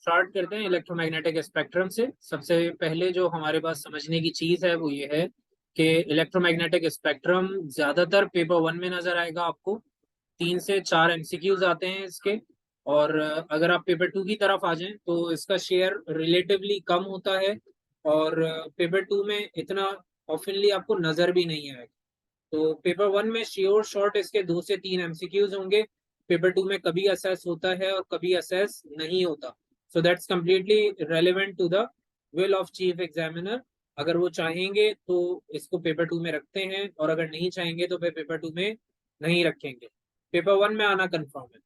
Start करते हैं electromagnetic spectrum से। सबसे पहले जो हमारे पास समझने की चीज है वो ये है कि इलेक्ट्रोमैग्नेटिक स्पेक्ट्रम ज्यादातर पेपर वन में नजर आएगा आपको। 3 से 4 एमसीक्यूज आते हैं इसके। और अगर आप पेपर टू की तरफ आ जाएं तो इसका शेयर रिलेटिवली कम होता है। और पेपर टू में इतना ऑफनली आपको नजर भी नहीं आएगा। तो पेपर वन में श्योर शॉर्ट इसके 2 से 3 एमसीक्यूज होंगे। पेपर टू में कभी असेस होता है और कभी असेस नहीं होता। So that's completely relevant to the will of chief examiner. अगर वो चाहेंगे तो इसको पेपर टू में रखते हैं, और अगर नहीं चाहेंगे तो फिर पेपर टू में नहीं रखेंगे। पेपर वन में आना कंफर्म है।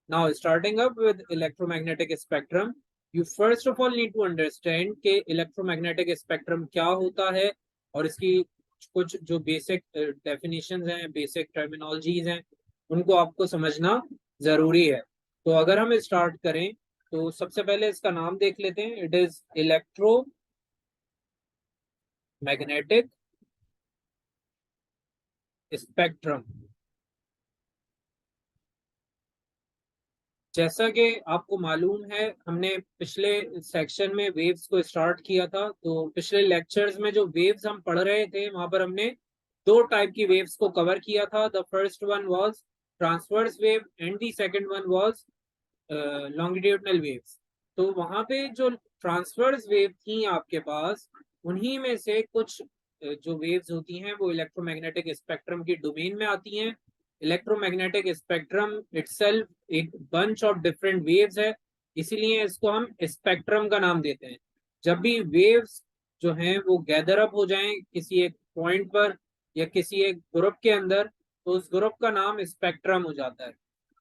Now starting up with electromagnetic spectrum, you first of all need to understand कि इलेक्ट्रोमैग्नेटिक स्पेक्ट्रम क्या होता है, और इसकी कुछ जो बेसिक डेफिनेशंस हैं, बेसिक टर्मिनोलॉजीज हैं, उनको आपको समझना जरूरी है। तो अगर हम स्टार्ट करें तो सबसे पहले इसका नाम देख लेते हैं। It is electromagnetic spectrum. जैसा कि आपको मालूम है, हमने पिछले सेक्शन में वेव्स को स्टार्ट किया था। तो पिछले लेक्चर्स में जो वेव्स हम पढ़ रहे थे वहां पर हमने 2 टाइप की वेव्स को कवर किया था। The first one was transverse wave and the second one was longitudinal waves. तो वहां पे जो ट्रांसवर्स वेव थी आपके पास, उन्हीं में से कुछ जो वेव्स होती हैं वो इलेक्ट्रोमैग्नेटिक स्पेक्ट्रम की डोमेन में आती हैं। इलेक्ट्रोमैग्नेटिक स्पेक्ट्रम इटसेल्फ एक बंच ऑफ डिफरेंट वेव्स है, इसीलिए इसको हम स्पेक्ट्रम का नाम देते हैं। जब भी वेव्स जो हैं वो गैदर अप हो जाएं किसी एक पॉइंट पर या किसी एक ग्रुप के अंदर, तो उस ग्रुप का नाम स्पेक्ट्रम हो जाता है।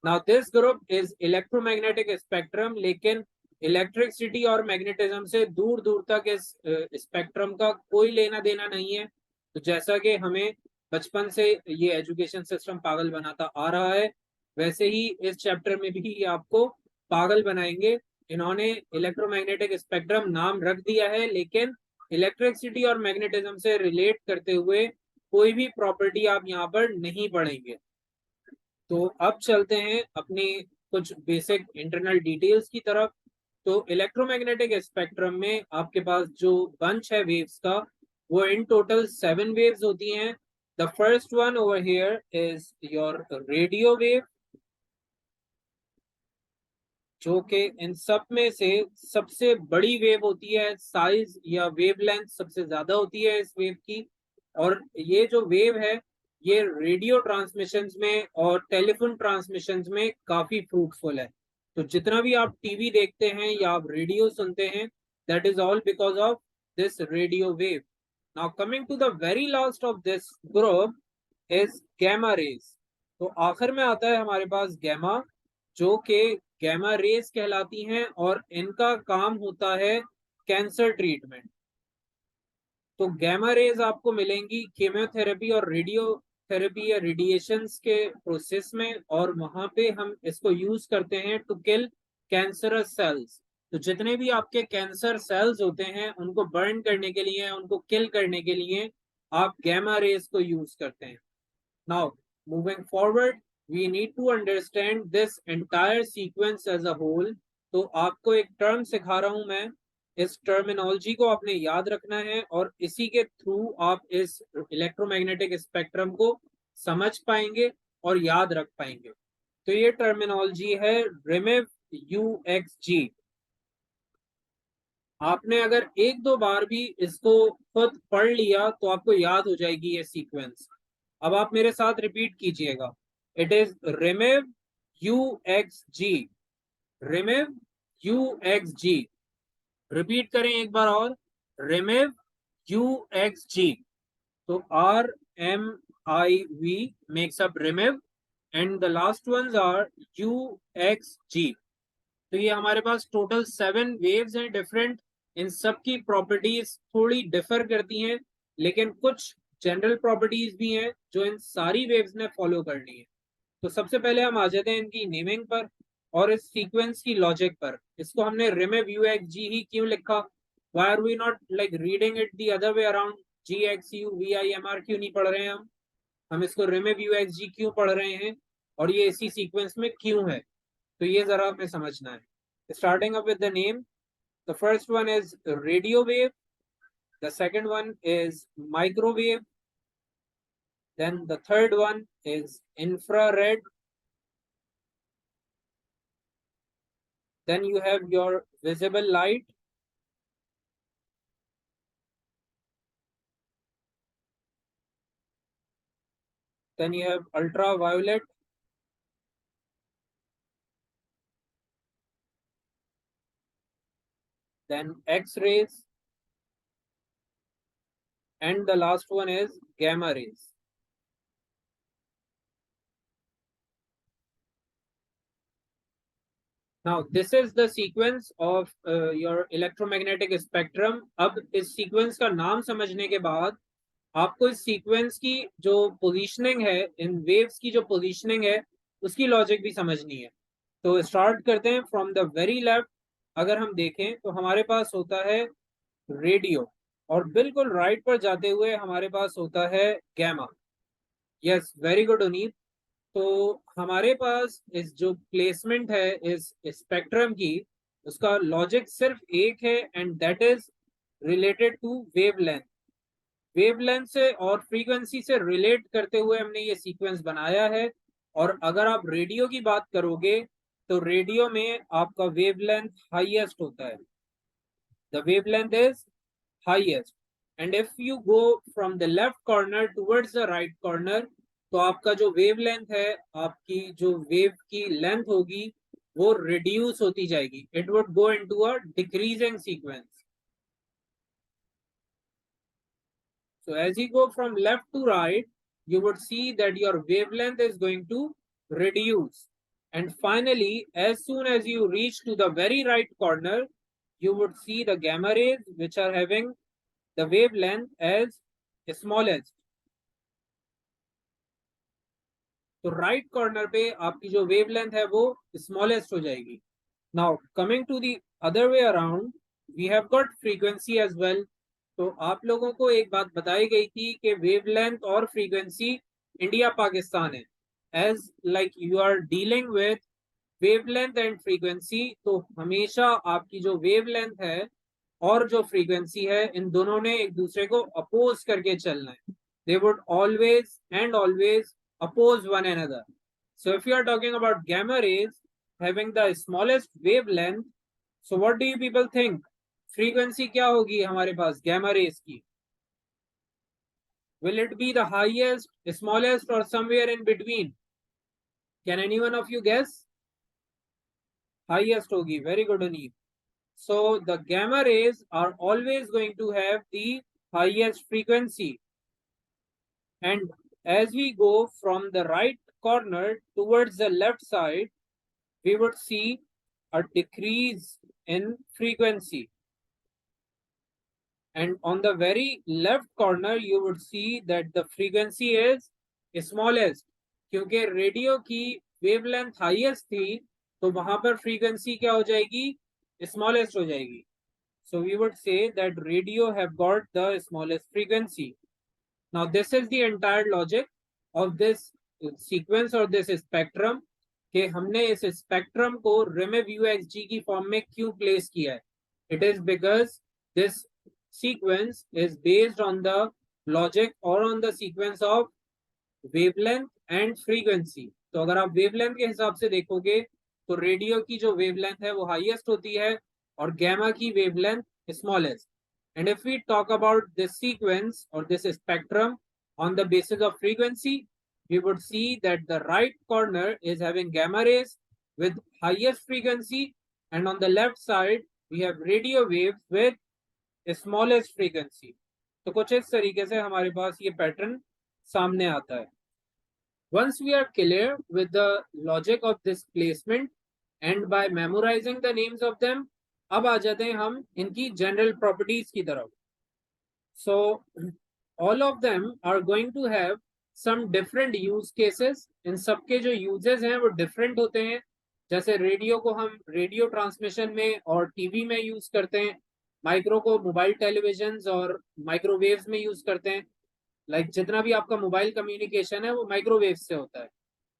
Now this group is electromagnetic spectrum, लेकिन इलेक्ट्रिसिटी और मैग्नेटिज्म से दूर दूर तक इस स्पेक्ट्रम का कोई लेना देना नहीं है। तो जैसा कि हमें बचपन से ये एजुकेशन सिस्टम पागल बनाता आ रहा है, वैसे ही इस चैप्टर में भी ये आपको पागल बनाएंगे। इन्होंने इलेक्ट्रोमैग्नेटिक स्पेक्ट्रम नाम रख दिया है, लेकिन इलेक्ट्रिसिटी और मैग्नेटिज्म से रिलेट करते हुए कोई भी प्रॉपर्टी आप यहाँ पर नहीं पढ़ेंगे। तो अब चलते हैं अपनी कुछ बेसिक इंटरनल डिटेल्स की तरफ। तो इलेक्ट्रोमैग्नेटिक स्पेक्ट्रम में आपके पास जो बंच है वेव्स का, वो इन टोटल 7 वेव्स होती हैं। The first one over here is your radio wave, जो कि इन सब में से सबसे बड़ी वेव होती है। साइज या वेवलेंथ सबसे ज्यादा होती है इस वेव की। और ये जो वेव है, ये रेडियो ट्रांसमिशंस में और टेलीफोन ट्रांसमिशंस में काफी फ्रूटफुल है। तो जितना भी आप टीवी देखते हैं या आप रेडियो सुनते हैं, that is all because of this radio wave. Now coming to the very last of this group is gamma rays. तो आखिर में आता है हमारे पास गैमा, जो कि गैमा रेज कहलाती हैं, और इनका काम होता है कैंसर ट्रीटमेंट। तो गैमा रेज आपको मिलेंगी केमियोथेरेपी और रेडियो थेरेपी या रेडिएशंस के प्रोसेस में, और वहां पे हम इसको यूज करते हैं टू किल कैंसरस सेल्स। तो जितने भी आपके कैंसर सेल्स होते हैं उनको बर्न करने के लिए, उनको किल करने के लिए आप गैमा रेज को यूज करते हैं। Now moving forward, we need to understand this entire sequence as a whole. तो आपको एक टर्म सिखा रहा हूं मैं, इस टर्मिनोलॉजी को आपने याद रखना है, और इसी के थ्रू आप इस इलेक्ट्रोमैग्नेटिक स्पेक्ट्रम को समझ पाएंगे और याद रख पाएंगे। तो ये टर्मिनोलॉजी है रिमेव यूएक्सजी। आपने अगर एक दो बार भी इसको खुद पढ़ लिया तो आपको याद हो जाएगी ये सीक्वेंस। अब आप मेरे साथ रिपीट कीजिएगा। It is RMIV UXG, RMIV UXG. Repeat करें एक बार और, रिमेव यूएक्सजी। तो RMIV makes up RMIV, and the last ones are UXG. तो ये हमारे पास टोटल 7 वेव्स हैं डिफरेंट। इन सब की प्रॉपर्टीज थोड़ी डिफर करती हैं, लेकिन कुछ जनरल प्रॉपर्टीज भी हैं जो इन सारी वेव्स ने फॉलो करनी है। तो सबसे पहले हम आ जाते हैं इनकी नेमिंग पर और इस सीक्वेंस की लॉजिक पर। इसको हमने रिमेव यूएक्सजी ही क्यों लिखा? Why are we not like reading it the other way around? GXUVIMR क्यों नहीं पढ़ रहे हैं हम इसको रिमेव यूएक्सजी क्यों पढ़ रहे हैं, और ये इसी सीक्वेंस में क्यों है? तो ये जरा हमें समझना है। starting up with the name. The first one is radio wave. The second one is microwave. Then the third one is infrared. Then you have your visible light. Then you have ultraviolet. Then X-rays. And the last one is gamma rays. Now this is the sequence of your electromagnetic spectrum. अब इस sequence का नाम समझने के बाद आपको इस sequence की जो positioning है, इन waves की जो positioning है, उसकी logic भी समझनी है. तो start करते हैं from the very left. अगर हम देखें तो हमारे पास होता है रेडियो और बिल्कुल राइट पर जाते हुए हमारे पास होता है gamma. Yes, very good Uneet. तो हमारे पास इस जो प्लेसमेंट है इस स्पेक्ट्रम की, उसका लॉजिक सिर्फ एक है and that is related to wavelength. Wavelength से और फ्रीक्वेंसी से रिलेट करते हुए हमने ये सीक्वेंस बनाया है. और अगर आप रेडियो की बात करोगे तो रेडियो में आपका वेवलेंथ हाईएस्ट होता है. The wavelength is highest. And if you go from the left corner towards the right corner, तो आपका जो वेवलेंथ है, आपकी जो वेव की लेंथ होगी वो रिड्यूस होती जाएगी. It would go into a decreasing sequence. So as you go from left to right, you would see that your wavelength is going to reduce. And finally, as soon as you reach to the very right corner, you would see the gamma rays, which are having the wavelength as smallest. तो right corner पे आपकी जो wavelength है वो smallest हो जाएगी. Now coming to the other way around, we have got frequency as well. तो आप लोगों को एक बात बताई गई थी कि वेवलेंथ और फ्रीक्वेंसी इंडिया पाकिस्तान है. As like you are dealing with wavelength and frequency, तो हमेशा आपकी जो वेवलेंथ है और जो फ्रीक्वेंसी है, इन दोनों ने एक दूसरे को अपोज करके चलना है. They would always and always oppose one another. So if you are talking about gamma rays having the smallest wavelength, so what do you people think? Frequency क्या होगी हमारे पास gamma rays की? Will it be the highest, smallest or somewhere in between? Can anyone of you guess? Highest होगी. Very good, Aneep. So the gamma rays are always going to have the highest frequency. And as we go from the right corner towards the left side, we would see a decrease in frequency. And on the very left corner, you would see that the frequency is smallest. क्योंकि radio की wavelength highest थी, तो वहां पर frequency क्या हो जाएगी? Smallest हो जाएगी. So we would say that radio have got the smallest frequency. Now this is the entire logic of this sequence or this spectrum, कि हमने इस स्पेक्ट्रम को रिमेव UXG की फॉर्म में क्यों प्लेस किया है. It is because this sequence is based on the logic और on the sequence of wavelength and frequency. तो अगर आप वेवलेंथ के हिसाब से देखोगे तो रेडियो की जो वेवलेंथ है वो हाईएस्ट होती है और गैमा की wavelength smallest. And if we talk about this sequence or this spectrum on the basis of frequency, we would see that the right corner is having gamma rays with highest frequency, and on the left side we have radio waves with smallest frequency. तो कुछ इस तरीके से हमारे पास ये pattern सामने आता है. Once we are clear with the logic of this placement and by memorizing the names of them, अब आ जाते हैं हम इनकी जनरल प्रॉपर्टीज की तरफ. So all of them are going to have some different use cases. इन सबके जो यूजेस हैं वो डिफरेंट होते हैं. जैसे रेडियो को हम रेडियो ट्रांसमिशन में और टीवी में यूज करते हैं. माइक्रो को मोबाइल टेलीविजन और माइक्रोवेव्स में यूज करते हैं. लाइक जितना भी आपका मोबाइल कम्युनिकेशन है वो माइक्रोवेव से होता है.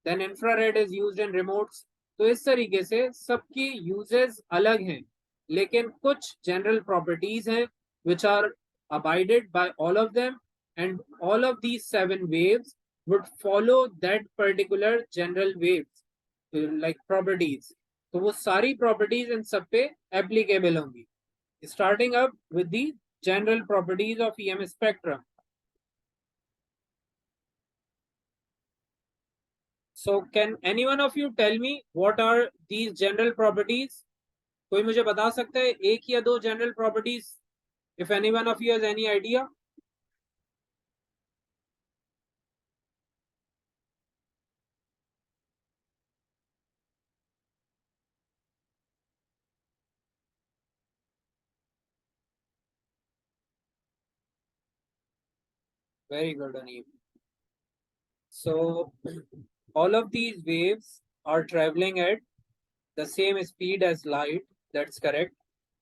Then infrared is used in remotes. तो इस तरीके से सबकी यूजेस अलग हैं, लेकिन कुछ जनरल प्रॉपर्टीज हैं which are abided by all of them, and all of these 7 waves would follow that particular general waves like properties. तो वो सारी प्रॉपर्टीज इन सब पे एप्लीकेबल होंगी, starting up with the general properties of EM spectrum. So can any one of you tell me what are these general properties? कोई मुझे बता सकता है एक या दो general properties? If any one of you has any idea? Very good, Aneem. So all of these waves are traveling at the same speed as light. That's correct.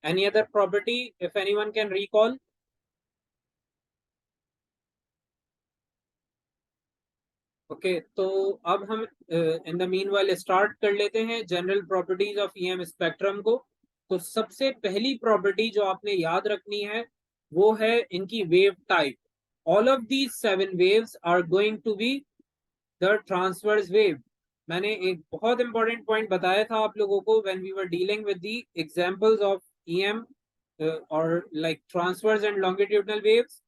Any other property, if anyone can recall? Okay तो अब हम in the mean while start कर लेते हैं general properties of EM spectrum को। तो सबसे पहली प्रॉपर्टी जो आपने याद रखनी है वो है इनकी wave type. All of these 7 waves are going to be the transverse wave. मैंने एक बहुत इंपॉर्टेंट पॉइंट बताया था आप लोगों को when we were dealing with the examples of EM और like transverse and longitudinal waves,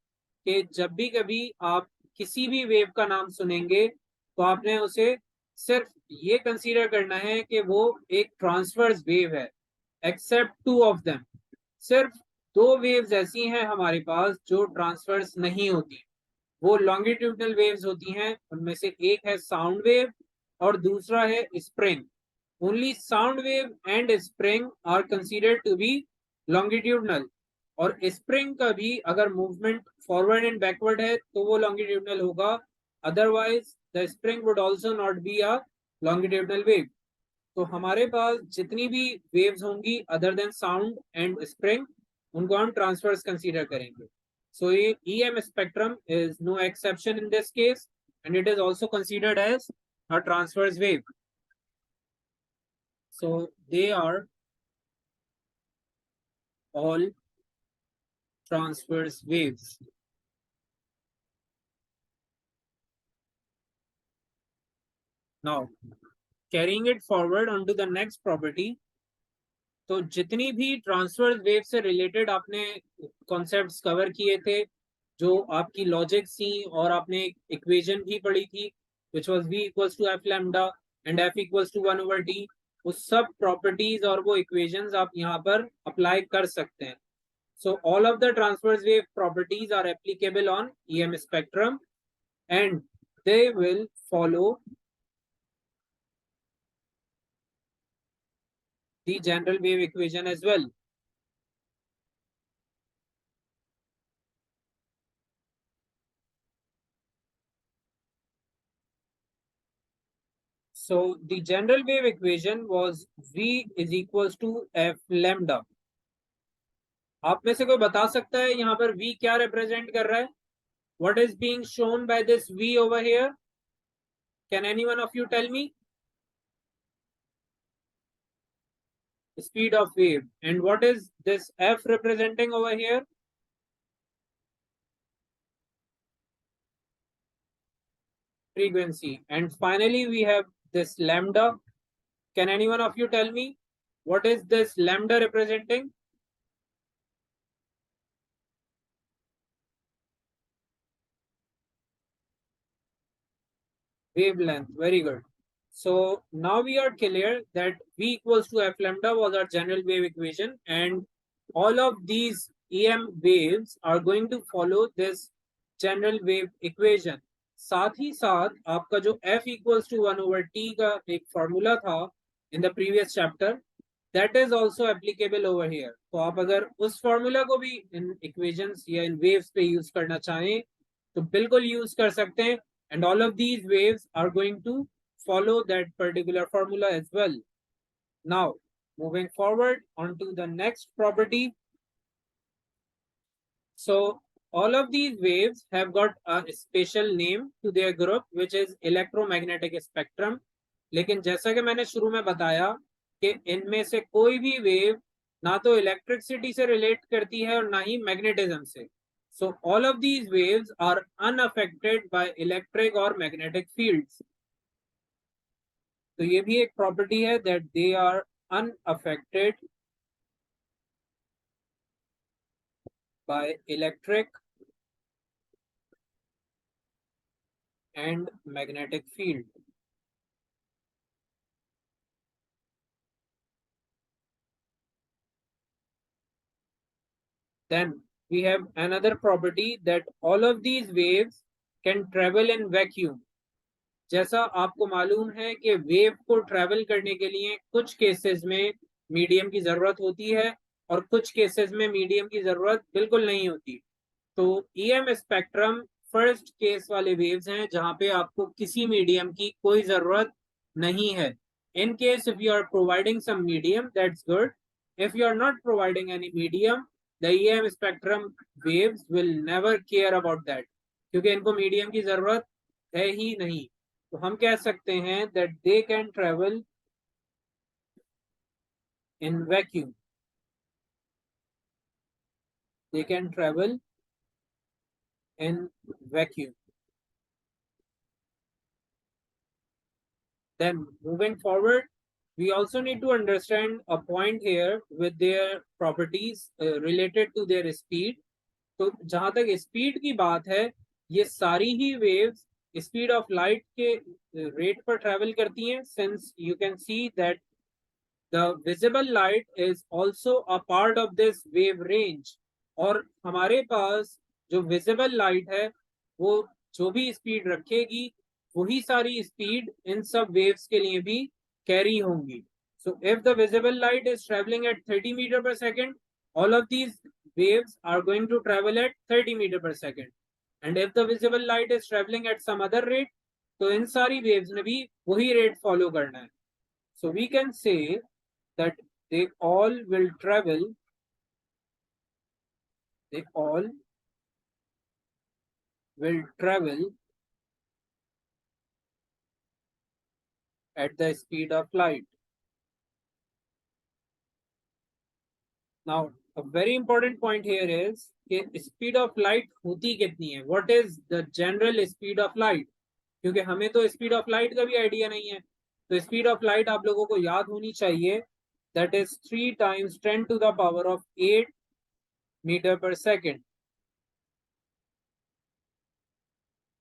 कि जब भी कभी आप किसी भी वेव का नाम सुनेंगे तो आपने उसे सिर्फ ये कंसीडर करना है कि वो एक ट्रांसवर्स वेव है, एक्सेप्ट 2 of them। सिर्फ 2 waves ऐसी हैं हमारे पास जो ट्रांसवर्स नहीं होती, वो लॉन्गिट्यूडनल वेव्स होती हैं। उनमें से एक है साउंड वेव और दूसरा है spring. Only sound wave and spring are considered to be longitudinal, और स्प्रिंग का भी अगर मूवमेंट फॉरवर्ड एंड बैकवर्ड है तो वो लॉन्गिट्यूडनल होगा, otherwise the spring would also not be a longitudinal wave. तो हमारे पास जितनी भी वेव्स होंगी other than sound and spring, उनको हम ट्रांसवर्स कंसीडर करेंगे। So EM spectrum is no exception in this case, and it is also considered as a transverse wave. So they are all transverse waves. Now, carrying it forward onto the next property, तो जितनी भी transverse wave से related आपने concepts cover किए थे, जो आपकी logic थी, और आपने इक्वेशन भी पढ़ी थी which was v equals to f lambda and f equals to 1 over t, उस सब प्रॉपर्टीज और वो इक्वेशंस आप यहाँ पर अप्लाई कर सकते हैं। So all of the transverse wave properties are applicable on EM spectrum, and they will follow the general wave equation as well. So the general wave equation was v is equals to f lambda. आप में से कोई बता सकता है यहाँ पर v क्या रिप्रेजेंट कर रहा है? What is being shown by this v over here? Can any one of you tell me? Speed of wave. And what is this f representing over here? Frequency. And finally we have this lambda. Can any one of you tell me what is this lambda representing? Wavelength. Very good. So now we are clear that v equals to f lambda was our general wave equation, and all of these EM waves are going to follow this general wave equation. साथ ही साथ आपका जो f equals to 1 over t का एक formula था in the previous chapter, that is also applicable over here. तो आप अगर उस फॉर्मूला को भी इन इक्वेशंस या इन वेव्स पे यूज करना चाहें तो बिल्कुल यूज कर सकते हैं, and all of these waves are going to follow that particular formula as well. Now moving forward on to the next property. So all of these waves have got a special name to their group, which is electromagnetic spectrum. लेकिन जैसा कि मैंने शुरू में बताया कि इनमें से कोई भी वेव ना तो इलेक्ट्रिसिटी से रिलेट करती है और ना ही मैग्नेटिज्म से. So all of these waves are unaffected by electric और मैग्नेटिक फील्ड्स. तो ये भी एक प्रॉपर्टी है that they are unaffected by electric and magnetic field. Then we have another property that all of these waves can travel in vacuum. जैसा आपको मालूम है कि वेव को ट्रेवल करने के लिए कुछ केसेस में मीडियम की जरूरत होती है और कुछ केसेस में मीडियम की जरूरत बिल्कुल नहीं होती. तो ईएम स्पेक्ट्रम फर्स्ट केस वाले वेव्स हैं जहां पे आपको किसी मीडियम की कोई जरूरत नहीं है. In case if you are providing some medium that's good. If you are not providing any medium the EM spectrum waves will never care about that, क्योंकि इनको मीडियम की जरूरत है ही नहीं. तो हम कह सकते हैं that they can travel in vacuum. They can travel in vacuum. Then moving forward, we also need to understand a point here with their properties related to their speed. तो जहां तक स्पीड की बात है, ये सारी ही वेव्स स्पीड ऑफ लाइट के rate पर ट्रेवल करती हैं. Since you can see that the visible light is also a part of this wave range. और हमारे पास जो विजिबल लाइट है वो जो भी स्पीड रखेगी वही सारी स्पीड इन सब वेव्स के लिए भी कैरी होंगी. So if the visible light is travelling at 30 metre per second, all of these waves are going to travel at 30 meter per second. And if the visible light is traveling at some other rate, तो इन सारी waves ने भी वही rate follow करना है. So we can say that they all will travel at the speed of light. Now, a very important point here is कि speed of light होती कितनी है? What is the general speed of light? क्योंकि हमें तो speed of light का भी idea नहीं है. तो speed of light आप लोगों को याद होनी चाहिए. That is 3 times 10 to the power of 8 meter per second.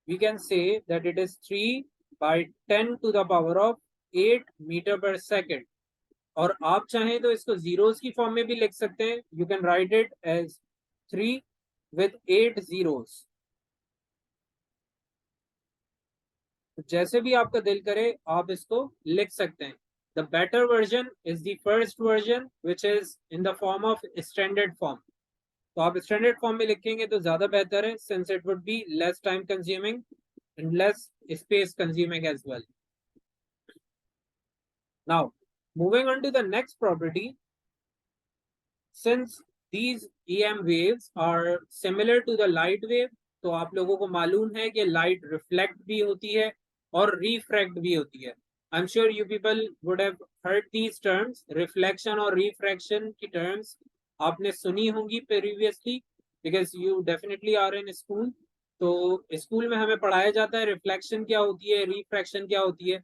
We can say that it is 3 by 10 to the power of 8 meter per second. और आप चाहें तो इसको जीरोस की फॉर्म में भी लिख सकते हैं. You can write it as 3 with 8 zeros. जैसे भी आपका दिल करे आप इसको लिख सकते हैं. The better version is the first version which is in the form of standard form. तो आप स्टैंडर्ड फॉर्म में लिखेंगे तो ज्यादा बेहतर है, since it would be less time consuming and less space consuming as well. Now, moving on to the next property, since these EM waves are similar to the light wave, तो आप लोगों को मालूम है कि light reflect भी होती है और refract भी होती है. I'm sure you people would have heard these terms, reflection और refraction की terms आपने सुनी होंगी previously because you definitely are in school. तो स्कूल में हमें पढ़ाया जाता है रिफ्लेक्शन क्या होती है, रिफ्रैक्शन क्या होती है.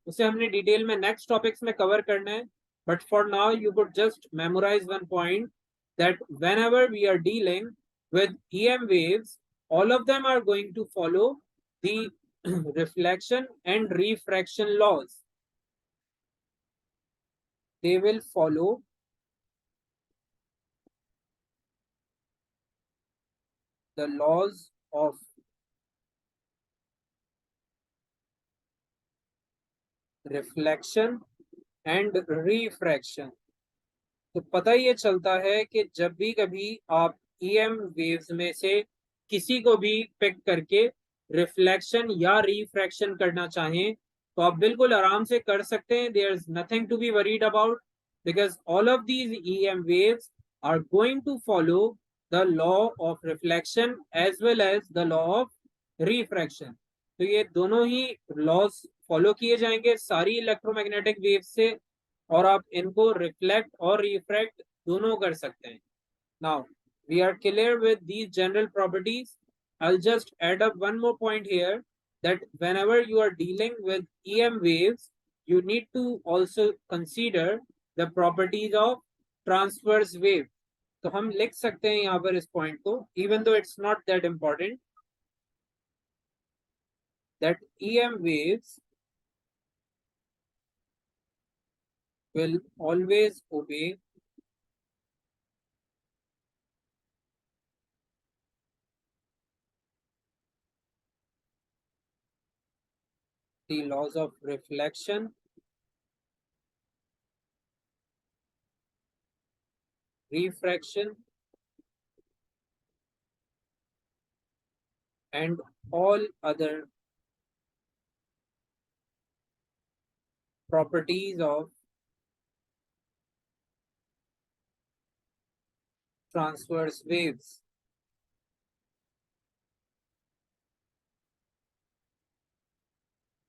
उसे हमने डिटेल में नेक्स्ट टॉपिक्स में कवर करना है. But for now you could just memorise one point that whenever we are dealing with EM waves, all of them are going to follow the reflection and refraction laws. They will follow the laws of reflection and refraction. तो पता ये चलता है कि जब भी कभी आप EM वेव्स में से किसी को भी पिक करके रिफ्लेक्शन या रिफ्रैक्शन करना चाहें तो आप बिल्कुल आराम से कर सकते हैं. There is nothing to be worried about because all of these EM waves are going to follow the law of reflection as well as the law of refraction. तो ये दोनों ही लॉज फॉलो किए जाएंगे सारी इलेक्ट्रोमैग्नेटिक वेव से, और आप इनको रिफ्लेक्ट और रिफ्रैक्ट दोनों कर सकते हैं. Now we are clear with these general properties. I'll just add up one more point here, that whenever you are dealing with EM waves, you need to also consider the properties of transverse wave. तो हम लिख सकते हैं यहाँ पर इस point को, even though it's not that important, that EM waves will always obey the laws of reflection, refraction, and all other properties of transverse waves.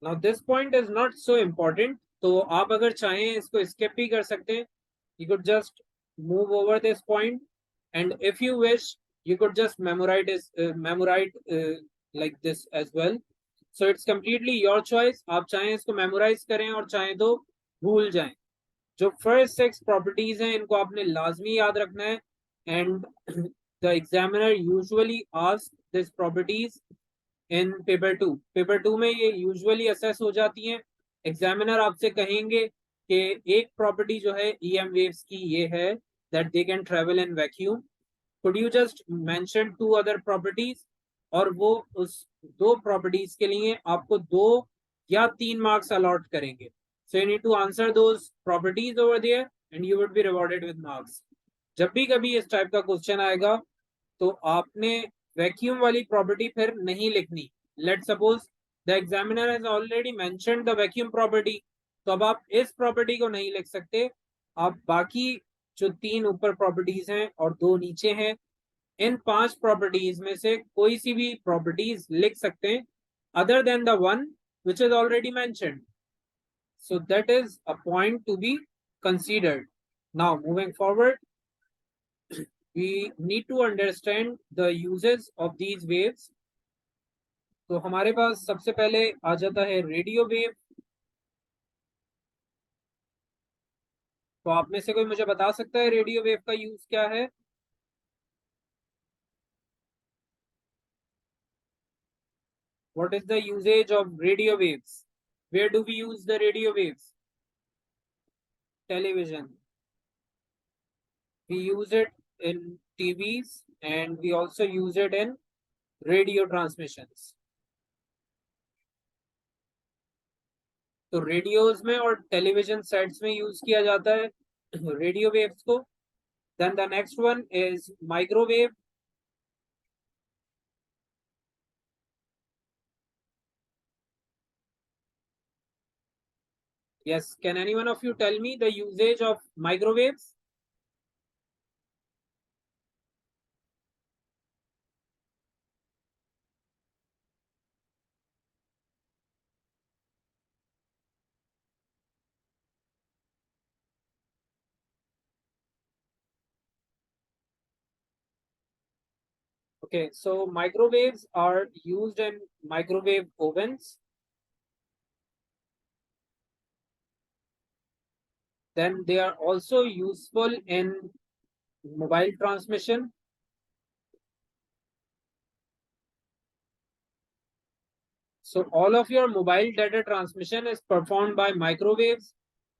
Now this point is not so important, तो आप अगर चाहें इसको skip भी कर सकते हैं. You could just move over this point, and if you wish, you could just memorize like this as well. So it's completely your choice. आप चाहें इसको memorize करें और चाहें तो भूल जाएं. जो first 6 properties हैं इनको आपने लाजमी याद रखना है, and the examiner usually asks these properties in paper 2 में ये यूजुअली असेस हो जाती हैं. एग्जामिनर आपसे कहेंगे कि एक प्रॉपर्टी जो है ईएम वेव्स की ये है, that they can travel in vacuum. Could you just mention 2 other properties, और वो उस 2 प्रॉपर्टीज के लिए आपको 2 या 3 मार्क्स अलॉट करेंगे. So you need to answer those properties over there and you would be rewarded with marks. जब भी कभी इस टाइप का क्वेश्चन आएगा तो आपने वैक्यूम वाली प्रॉपर्टी फिर नहीं लिखनी. Let suppose the examiner has already mentioned the vacuum property, तो अब आप इस प्रॉपर्टी को नहीं लिख सकते. आप बाकी जो 3 ऊपर प्रॉपर्टीज हैं और 2 नीचे हैं, इन 5 प्रॉपर्टीज में से कोई सी भी प्रॉपर्टीज लिख सकते हैं other than the one which is already mentioned. So that is a point to be considered. Now moving forward, we need to understand the uses of these waves. तो हमारे पास सबसे पहले आ जाता है रेडियो वेव. तो आप में से कोई मुझे बता सकता है रेडियो वेव का यूज क्या है? What is the usage of radio waves? Where do we use the radio waves? Television. We use it in TVs and we also use it in radio transmissions. तो radios में और television sets में use किया जाता है radio waves को. Then the next one is microwave. Yes, can any one of you tell me the usage of microwaves? Okay, so microwaves are used in microwave ovens. Then they are also useful in mobile transmission. So all of your mobile data transmission is performed by microwaves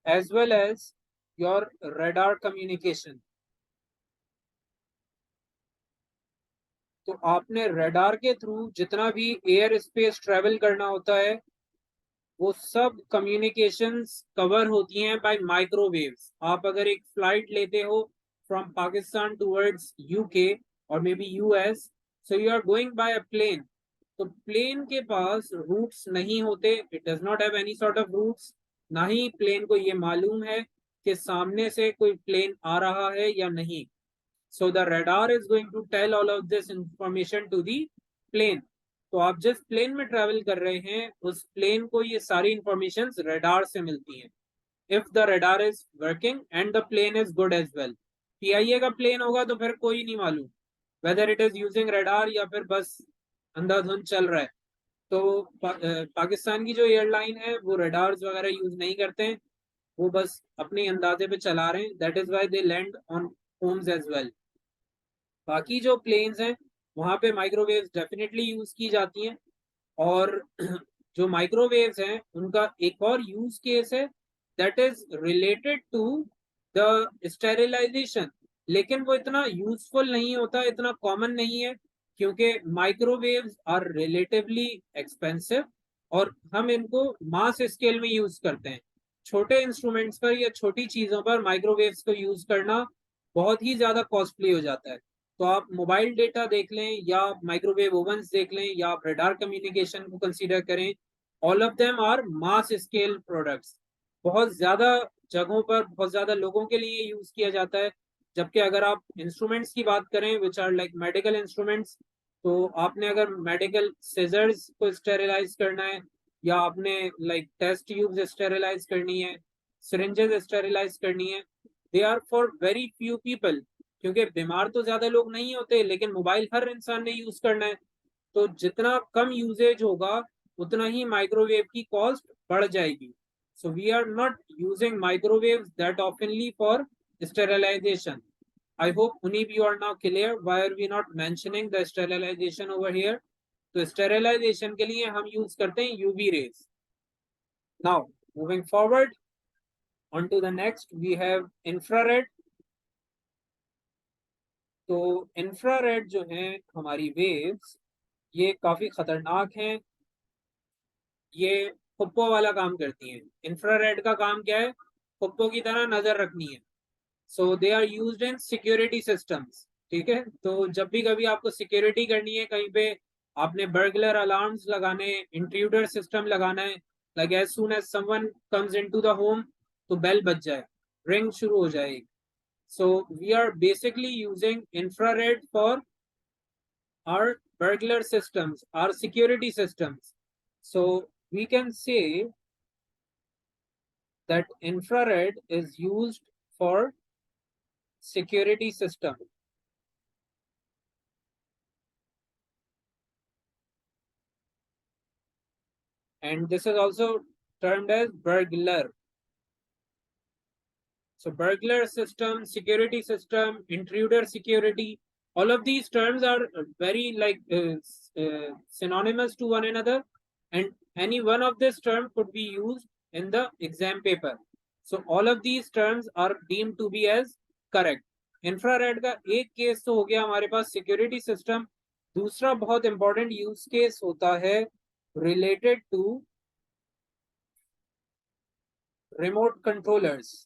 as well as your radar communication. तो आपने radar के through जितना भी air space travel करना होता है वो सब कम्युनिकेशंस कवर होती हैं बाय माइक्रोवेव्स. आप अगर एक फ्लाइट लेते हो फ्रॉम पाकिस्तान टुवर्ड्स यूके और may be US, so you are going by a plane. तो प्लेन के पास रूट्स नहीं होते, it does not have any sort of routes. ना ही प्लेन को ये मालूम है कि सामने से कोई प्लेन आ रहा है या नहीं. So the radar is going to tell all of this information to the plane. तो आप जिस प्लेन में ट्रेवल कर रहे हैं उस प्लेन को ये सारी इंफॉर्मेशन रडार से मिलती हैं। If the radar is working and the plane is good as well. PIA का प्लेन होगा तो फिर कोई नहीं मालूम whether it is using radar या फिर बस अंधाधुंध चल रहा है। तो पाकिस्तान की जो एयरलाइन है वो रडार्स वगैरह यूज नहीं करते हैं, वो बस अपने अंदाजे पे चला रहे हैं। That is why they land on homes as well. बाकी जो प्लेन्स हैं वहां पे माइक्रोवेव्स डेफिनेटली यूज की जाती हैं। और जो माइक्रोवेव्स हैं उनका एक और यूज केस है that is related to the sterilization. लेकिन वो इतना यूजफुल नहीं होता, इतना कॉमन नहीं है, क्योंकि माइक्रोवेव्स आर रिलेटिवली एक्सपेंसिव और हम इनको मास स्केल में यूज करते हैं। छोटे इंस्ट्रूमेंट्स पर या छोटी चीजों पर माइक्रोवेव्स को यूज करना बहुत ही ज्यादा कॉस्टली हो जाता है। तो आप मोबाइल डेटा देख लें या माइक्रोवेव ओवंस देख लें या आप रडार कम्युनिकेशन को कंसीडर करें, all of them are mass scale products. बहुत ज्यादा जगहों पर बहुत ज्यादा लोगों के लिए यूज किया जाता है। जबकि अगर आप इंस्ट्रूमेंट्स की बात करें which are like medical instruments, तो आपने अगर मेडिकल सीजर्स को स्टेरिलाइज करना है या आपने लाइक टेस्ट ट्यूब्स स्टेरिलाइज करनी है, सिरिंजेस स्टेरिलाइज करनी है, they are for very few people. क्योंकि बीमार तो ज्यादा लोग नहीं होते लेकिन मोबाइल हर इंसान ने यूज करना है। तो जितना कम यूजेज होगा उतना ही माइक्रोवेव की कॉस्ट बढ़ जाएगी। So we are not using microwave that ऑफनली for sterilization. I hope Muneeb you are now clear why are we not mentioning the sterilization over here. तो स्टेरिलाइजेशन के लिए हम यूज करते हैं UV rays. Now moving forward on to the next we have infrared. तो infrared जो है हमारी वेव्स, ये काफी खतरनाक हैं। ये फुप्पो वाला काम करती हैं। इंफ्रारेड का काम क्या है? फुप्पो की तरह नजर रखनी है। So they are used in security systems. ठीक है, तो जब भी कभी आपको सिक्योरिटी करनी है कहीं पे, आपने बर्गलर अलार्म्स लगाने, इंट्रूडर सिस्टम लगाना है, like as soon as someone comes into the home तो बेल बज जाए, रिंग शुरू हो जाएगी। So we are basically using infrared for our burglar systems, our security systems. So we can say that infrared is used for security system. And this is also termed as burglar. So burglar system, security system, intruder security, all of these terms are very like synonymous to one another, and any one of this term could be used in the exam paper. So all of these terms are deemed to be as correct. Infrared का एक case तो हो गया हमारे पास security system. दूसरा बहुत important use case होता है related to remote controllers.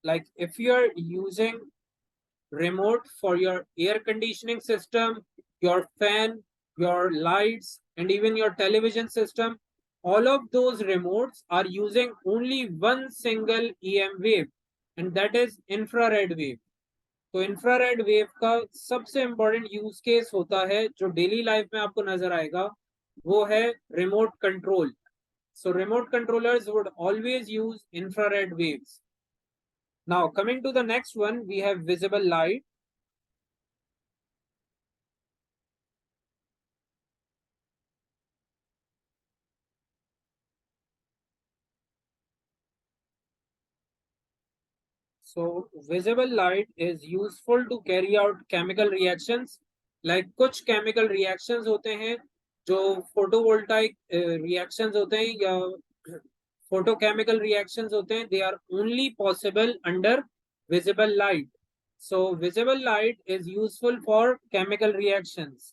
Like if you're using remote for your air conditioning system, your fan, your lights, and even your television system, all of those remotes are using only one single EM wave, and that is infrared wave. तो infrared wave का सबसे important use case होता है जो daily life में आपको नजर आएगा, वो है remote control. So remote controllers would always use infrared waves. Now, coming to the next one, we have visible light. So, visible light is useful to carry out chemical reactions. Like कुछ chemical reactions होते हैं जो photovoltaic reactions होते हैं या photochemical reactions होते हैं, they are only possible under visible light. So, visible light is useful for chemical reactions.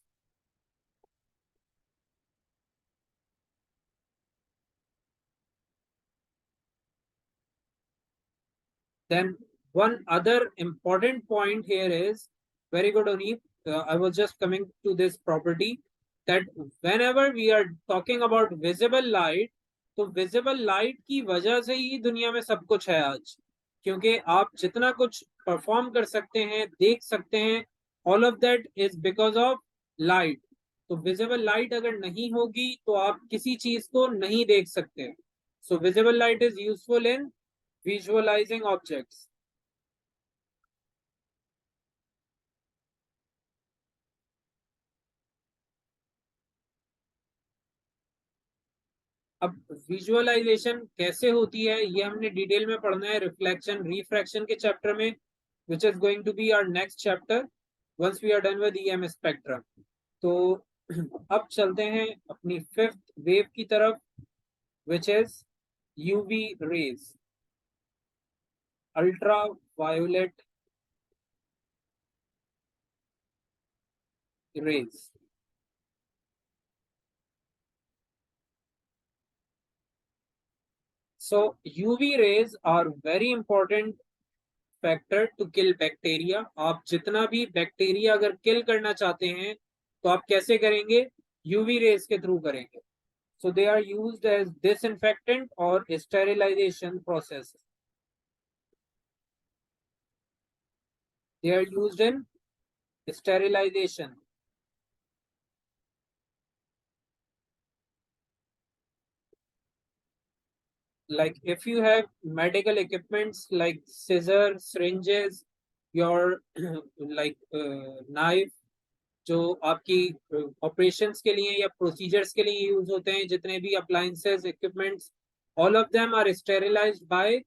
Then one other important point here is, very good, Oneep. I was just coming to this property that whenever we are talking about visible light, तो visible light की वजह से ही दुनिया में सब कुछ है आज। क्योंकि आप जितना कुछ परफॉर्म कर सकते हैं, देख सकते हैं, all of that is because of light. तो विजिबल लाइट अगर नहीं होगी तो आप किसी चीज को नहीं देख सकते। सो visible light is useful in visualising objects. अब विजुअलाइजेशन कैसे होती है ये हमने डिटेल में पढ़ना है रिफ्लेक्शन रिफ्रैक्शन के चैप्टर में, which is going to be our next chapter once we are done with EM spectrum. तो अब चलते हैं अपनी फिफ्थ वेव की तरफ, which is UV rays, ultra violet rays. So UV rays are very important factor to kill bacteria. आप जितना भी बैक्टीरिया अगर किल करना चाहते हैं तो आप कैसे करेंगे? यूवी रेज के थ्रू करेंगे। So they are used as disinfectant और sterilization process. They are used in sterilization. Like if you have medical equipments like scissor, syringes, your like knife, जो आपकी ऑपरेशंस के लिए या प्रोसीजर्स के लिए यूज होते हैं, जितने भी appliances equipments, all of them are sterilized by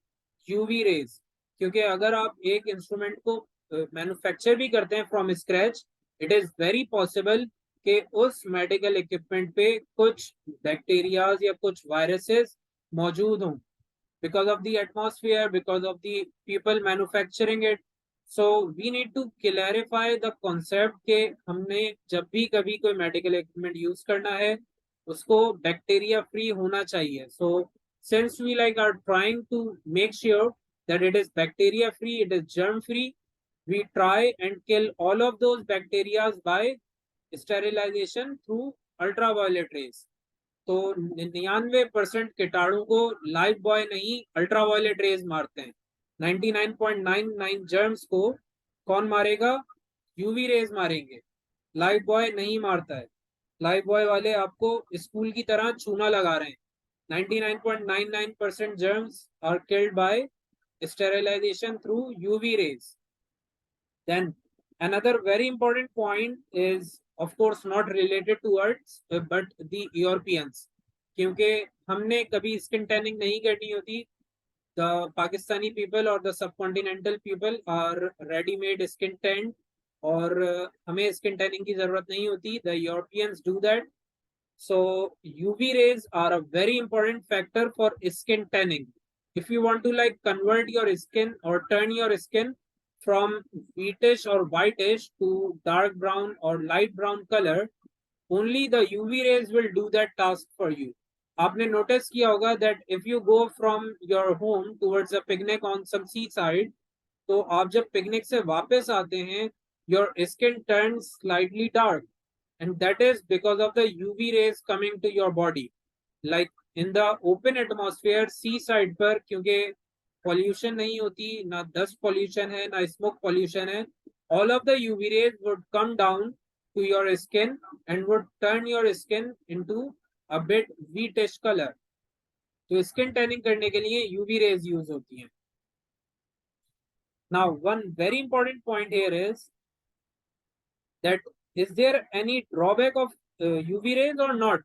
UV rays. क्योंकि अगर आप एक इंस्ट्रूमेंट को मैन्युफैक्चर भी करते हैं from scratch, it is very possible कि उस मेडिकल इक्विपमेंट पे कुछ बैक्टीरियाज या कुछ वायरसेस मौजूद हों, because of the atmosphere, because of the people manufacturing it. So we need to clarify the concept के हमने जब भी कभी कोई मेडिकल इक्विपमेंट यूज करना है उसको बैक्टीरिया फ्री होना चाहिए। So since we like are trying to make sure that it is bacteria free, it is germ free, we try and kill all of those bacteria by sterilization through ultraviolet rays। तो 99% कीटाणु को life boy नहीं ultraviolet rays मारते हैं। 99.99 germs को कौन मारेगा? UV rays मारेंगे, लाइफ बॉय नहीं मारता है। लाइफ बॉय वाले आपको स्कूल की तरह चूना लगा रहे हैं। 99.99% germs are killed by sterilization through UV rays. Then another very important point is of course not related to us but the Europeans, क्योंकि हमने कभी स्किन टैनिंग नहीं करनी होती। The Pakistani people or the subcontinental people are ready-made skin tanned और हमें skin tanning की जरूरत नहीं होती। The Europeans do that. So UV rays are a very important factor for skin tanning. If you want to like convert your skin or turn your skin from wheatish or whitish to dark brown or light brown color, only the UV rays will do that task for you. आपने notice किया होगा that if you go from your home towards a picnic on some seaside, तो आप जब picnic से वापस आते हैं your skin turns slightly dark, and that is because of the UV rays coming to your body. Like in the open atmosphere seaside पर, क्योंकि pollution नहीं होती, ना dust pollution है ना smoke pollution है, all of the UV rays would come down to your skin and would turn your skin into a bit wheatish color. तो skin tanning करने के लिए यूवी रेज यूज होती हैं। Now one very important point here is that is there any drawback of UV rays or not?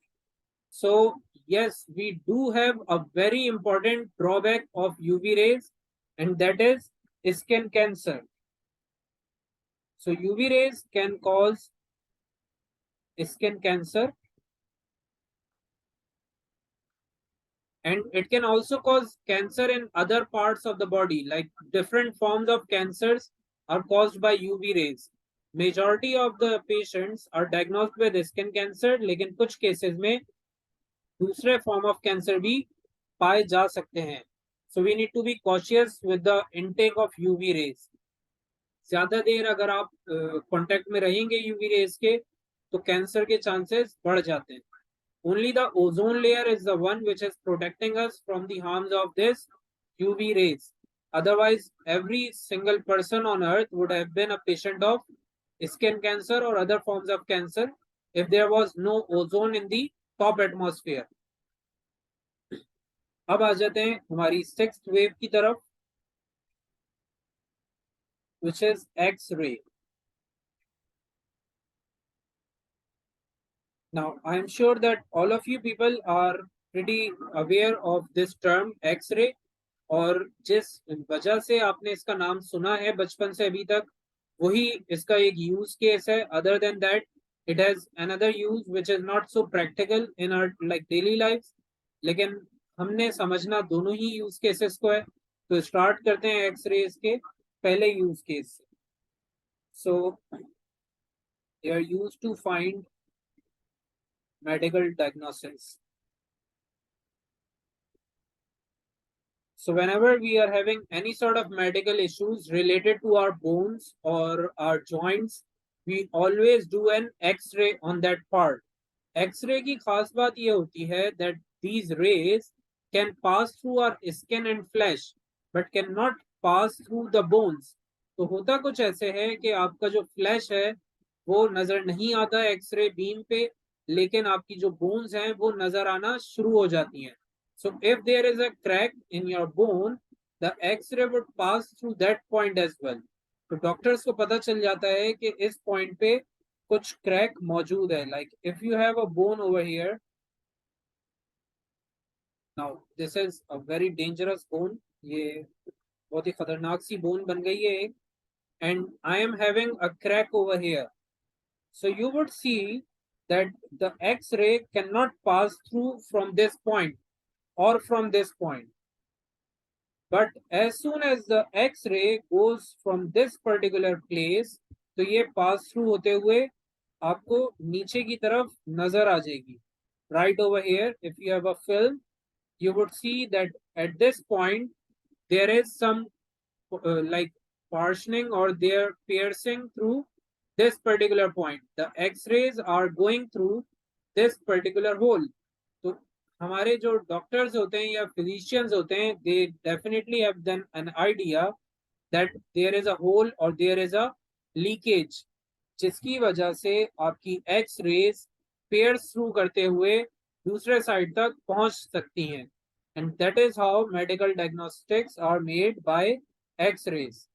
So yes, we do have a very important drawback of UV rays, and that is skin cancer. So UV rays can cause skin cancer, and it can also cause cancer in other parts of the body, like different forms of cancers are caused by UV rays. Majority of the patients are diagnosed with skin cancer, लेकिन कुछ cases में दूसरे form of cancer भी पाए जा सकते हैं। So we need to be cautious with the intake of UV rays. ज्यादा देर अगर आप कांटेक्ट में रहेंगे यूवी रेज के तो कैंसर के चांसेस बढ़ जाते हैं। Only the ozone layer is the one which is protecting us from the harms of this UV rays. Otherwise every single person on earth would have been a patient of skin cancer or other forms of cancer if there was no ozone in the top atmosphere. अब आ जाते हैं हमारी sixth wave की तरफ, which is X-ray. Now, I am sure that all of you people are pretty aware of this term X-ray, और जिस वजह से आपने इसका नाम सुना है बचपन से अभी तक, वही इसका एक यूज केस है. Other than that it has another use which is not so practical in our like daily life, लेकिन हमने समझना दोनों ही यूज केसेस को है. तो स्टार्ट करते हैं एक्सरेज के पहले यूज केस से. So they are used to find medical diagnosis. So whenever we are having any sort of medical issues related to our bones or our joints, we always do an X-ray on that part. X-ray की खास बात ये होती है that these rays can pass through our skin and flesh, but cannot pass through the bones. तो होता कुछ ऐसे है कि आपका जो फ्लैश है वो नजर नहीं आता एक्सरे बीम पे, लेकिन आपकी जो बोन्स हैं वो नजर आना शुरू हो जाती हैं. So if there is a crack in your bone, the X-ray would pass through that point as well. तो डॉक्टर्स को पता चल जाता है कि इस पॉइंट पे कुछ क्रैक मौजूद है. Like if you have a bone over here, now this is a very dangerous bone. ये बहुत ही खतरनाक सी बोन बन गई है एक, and I am having a crack over here. So you would see that the X-ray cannot pass through from this point or from this point. But as soon as the X-ray goes from this particular place, तो ये pass through होते हुए आपको नीचे की तरफ नजर आ जाएगी. Right over here, if you have a film, you would see that at this point there is some like partitioning, or they're piercing through this particular point. The X-rays are going through this particular hole. तो हमारे जो doctors होते हैं या physicians होते हैं, they definitely have done an idea that there is a hole or there is a leakage, जिसकी वजह से आपकी X-rays pierce through करते हुए दूसरे साइड तक पहुंच सकती हैं. And that is how medical diagnostics are made by X-rays.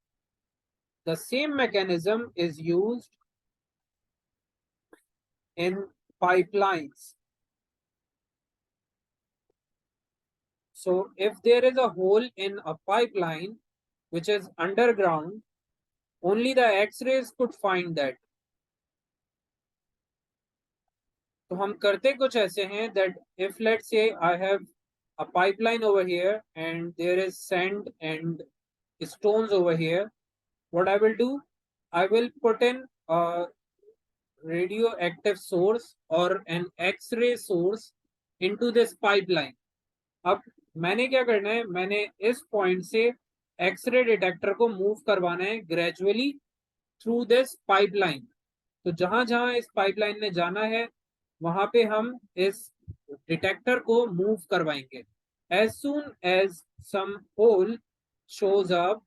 The same mechanism is used in pipelines. So if there is a hole in a pipeline which is underground, only the X-rays could find that. तो हम करते कुछ ऐसे हैं that if let's say I have a pipeline over here and there is sand and stones over here, what I will do, I will put in a radioactive source or an X-ray source into this pipeline. अब मैंने क्या करना है, मैंने इस point से x ray detector को move करवाना है ग्रेजुअली थ्रू दिस पाइपलाइन. तो जहां जहां इस पाइपलाइन में जाना है वहां पे हम इस डिटेक्टर को मूव करवाएंगे. एज सून एज सम होल शोज अप,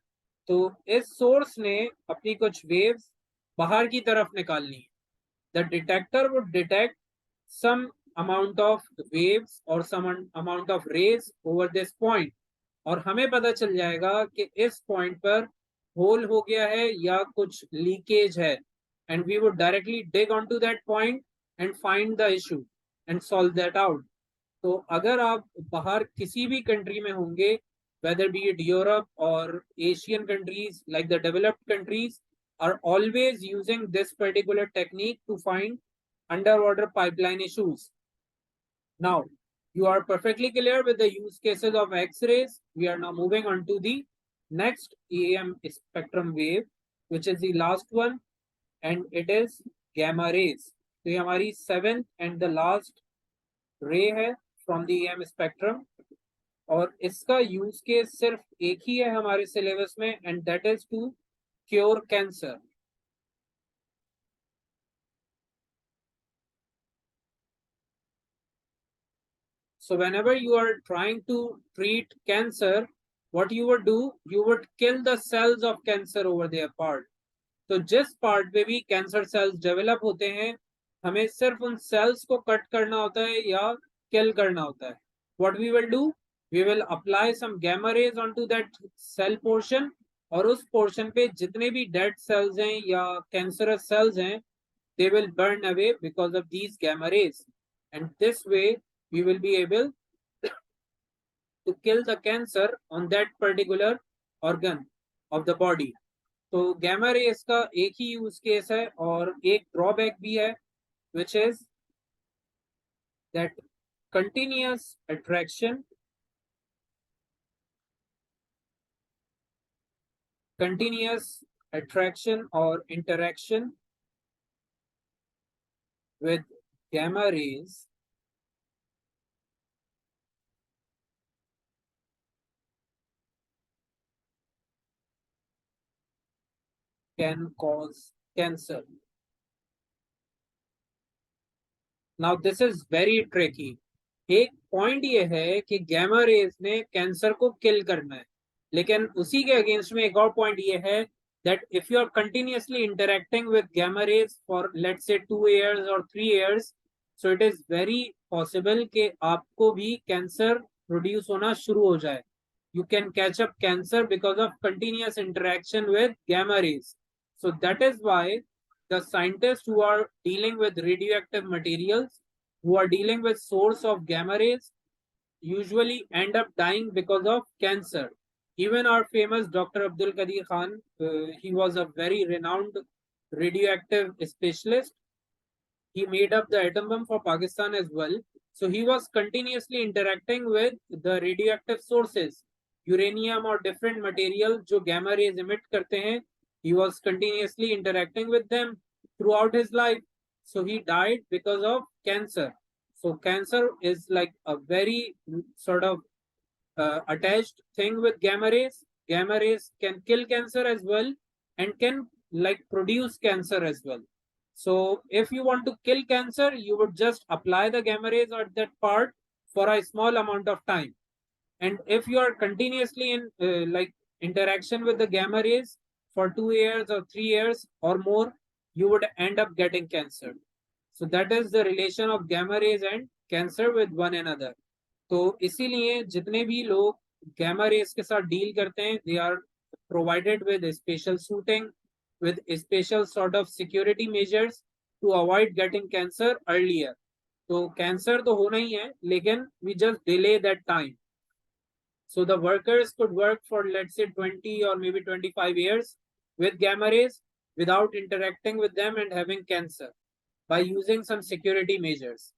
तो इस सोर्स ने अपनी कुछ वेव्स बाहर की तरफ निकालनी है. The detector would detect some amount of waves or some amount of rays over this point, और हमें पता चल जाएगा कि इस पॉइंट पर होल हो गया है या कुछ लीकेज है, and we would directly dig onto that point and find the issue and solve that out. तो अगर आप बाहर किसी भी कंट्री में होंगे, whether be it Europe or Asian countries, like the developed countries are always using this particular technique to find underwater pipeline issues. Now, you are perfectly clear with the use cases of X-rays. We are now moving on to the next EM spectrum wave, which is the last one, and it is gamma rays. तो ये हमारी seventh and the last ray है from the EM spectrum, और इसका use case सिर्फ एक ही है हमारे सिलेबस में, and that is to cure cancer. So whenever you are trying to treat cancer, what you would do, you would kill the cells of cancer over their part. तो जिस part पे भी cancer cells develop होते हैं हमें सिर्फ उन sales को कट करना होता है या किल करना होता है. What we will do, we will apply some gamma rays onto that cell portion, और उस पोर्शन पे जितने भी डेड सेल्स हैं या कैंसरस सेल्स हैं, they will burn away because of these gamma rays, and this way we will be able to kill the cancer on that particular organ of the body. तो gamma rays का एक ही use case है और एक drawback भी है, which is that continuous attraction or interaction with gamma rays can cause cancer. Now this is very tricky. एक point ये है कि गैमा रेज ने कैंसर को किल करना है, लेकिन उसी के अगेंस्ट में एक और पॉइंट ये है that if you are continuously interacting with gamma rays for let's say 2 years or 3 years, so it is very possible कि आपको भी कैंसर प्रोड्यूस होना शुरू हो जाए. You can catch up cancer because of continuous interaction with gamma rays. So that is why the scientists who are dealing with radioactive materials, who are dealing with source of gamma rays, usually end up dying because of cancer. Even our famous Dr. Abdul Qadir Khan, he was a very renowned radioactive specialist. He made up the atom bomb for Pakistan as well. So he was continuously interacting with the radioactive sources, uranium or different material जो gamma rays emit करते हैं. He was continuously interacting with them throughout his life. So he died because of cancer. So cancer is like a very sort of attached thing with gamma rays. Gamma rays can kill cancer as well and can like produce cancer as well. So if you want to kill cancer, you would just apply the gamma rays at that part for a small amount of time. And if you are continuously in like interaction with the gamma rays for 2 years or 3 years or more, you would end up getting cancer. So that is the relation of gamma rays and cancer with one another. तो इसीलिए जितने भी लोग gamma race के साथ deal करते हैं, they are provided with special suiting, with special sort of security measures to avoid getting cancer earlier. तो कैंसर तो होना ही है, लेकिन we just delay that time. So the workers could work for let's say 20 or maybe 25 years with gamma rays without interacting with them and having cancer by using some security measures.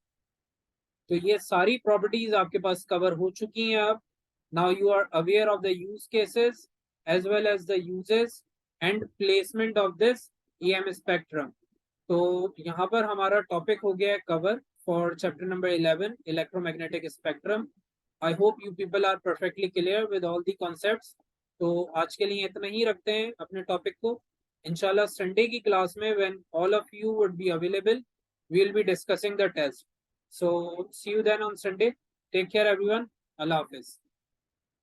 तो ये सारी properties आपके पास cover हो चुकी हैं अब. Now you are aware of the use cases as well as the uses and placement of this EM spectrum. तो यहाँ पर हमारा टॉपिक हो गया है cover for chapter number 11 electromagnetic spectrum. I hope you people are perfectly clear with all the concepts. तो आज के लिए इतना ही रखते हैं अपने टॉपिक को. इंशाल्लाह संडे की क्लास में when all of you would be available, we will be discussing the test. So see you then on Sunday. Take care everyone. Allah Hafiz.